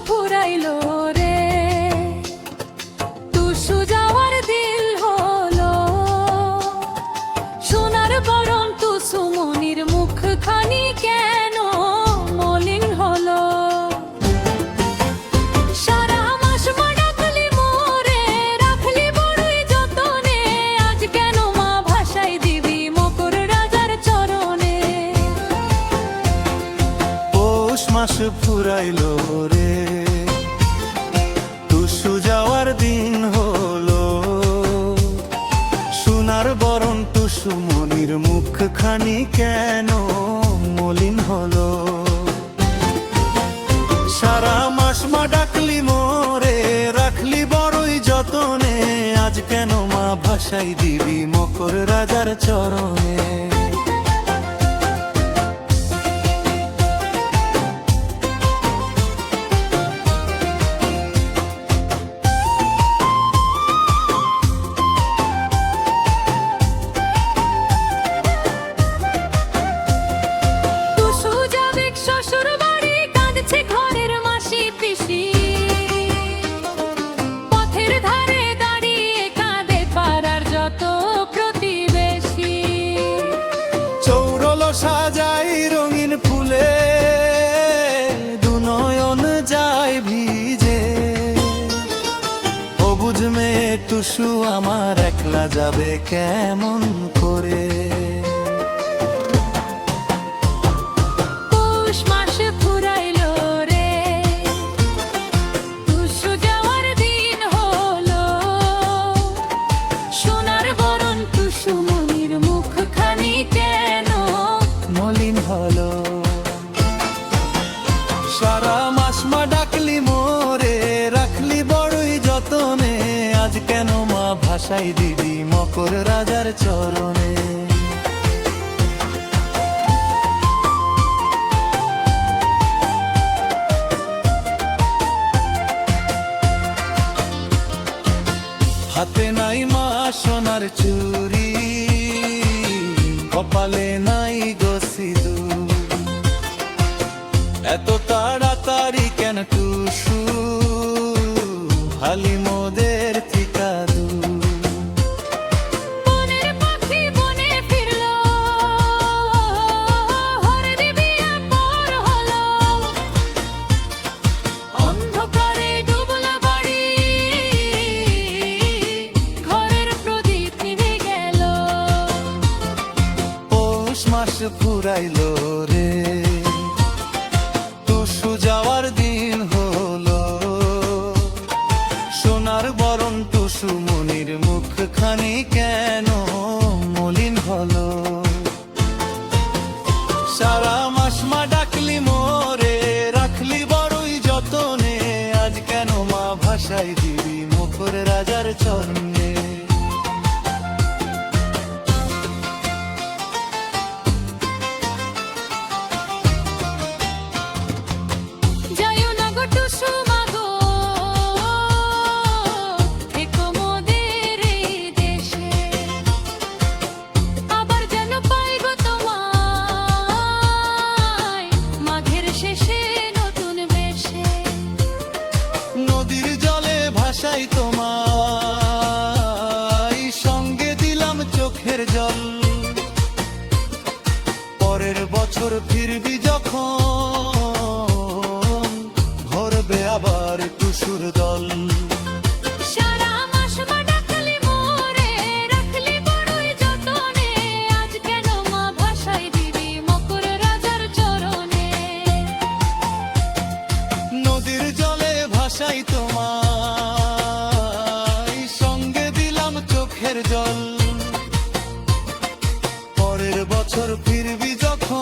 ফুরাইলো রে, টুসু যাওয়ার দিল হলো, সোনার বরণ টুসু মনির মুখখানি কেন মলিন হলো। সারা মাস মা ডাকলি মোরে, রাখলি বড়ই যতনে, আজ কেন মা ভাসাই দিবি মকর রাজার চরণে। পৌষ মাস ফুরাইলো রে, টুসু যাওয়ার দিন হলো, সোনার বরণ টুসু মনির মুখখানি কেন মলিন হলো। সারা মাস মা ডাকলি মোরে, রাখলি বড়ই যতনে, আজ কেন মা ভাসাই দিবি মকর রাজার চরণে। টুসু যাবে শ্বশুর বাড়ি, কাঁদছে ঘরের মাসি পিসি, পথের ধারে দাঁড়িয়ে কাঁদে পাড়ার যত প্রতিবেশী। চৌরলো সাজাই রঙিন ফুলে, দুনয়ন যায় ভিজে, অবুঝ মেয়ে টুসু আমার একলা যাবে কেমন করে। পৌষ মাস ফুরাইলো রে, টুসু যাওয়ার দিন হলো, সোনার বরণ টুসু মনির মুখখানি কেন মলিন হলো। সারা মাস মা ডাকলি মোরে, রাখলি বড়ই যতনে, আজ কেন মা ভাসাই দিবি মকর রাজার চরণে। হাতে নাই মা সোনার চুরি, কপালে নাই গো সিঁদুর, এত তাড়াতাড়ি কেন টুসু হালি মোদের থিকা দূর। বনের পাখি বনে ফিরলো, হরে বিয়া পর হলো, অন্ধকারে ডুবলো বাড়ি, ঘরের প্রদীপ নিভে গেল। পৌষ মাস ফুরাইলো রে, টুসু যাওয়ার দিন হলো, সোনার বরণ টুসু মনির মুখখানি কেন মলিন হলো। সারা মাস মা ডাকলি মোরে, রাখলি বড়ই যতনে, আজ কেন মা ভাসাই দিবি মকর রাজার চরণে। যাইও না গো টুসু মাগো, থেকো মোদের এই দেশে, আবার যেন পাই গো তোমায় মাঘের শেষে নতুন বেশে। নদীর জলে ভাসাই তোমায়, সঙ্গে দিলাম চোখের জল, পরের বছর ফিরবি যখন, ভরবে আবার টুসুর দল। সারা মাস মা ডাকলি মোরে, রাখলি বড়ই যতনে, আজ কেন মা ভাসাই দিবি মকর রাজার চরণে। নদীর জলে ভাসাই তোমায়, সঙ্গে দিলাম চোখের জল, পরের বছর ফিরবি যখন,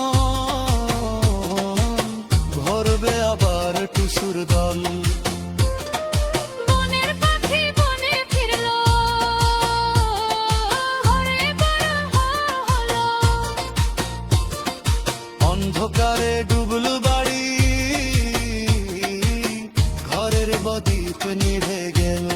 ভরবে আবার টুসুর দল। বনের পাখি বনে ফিরলো, হরে বড় হলো, অন্ধকারে ডুবলো বাড়ি, ঘরের বদীপ নিভে গেল।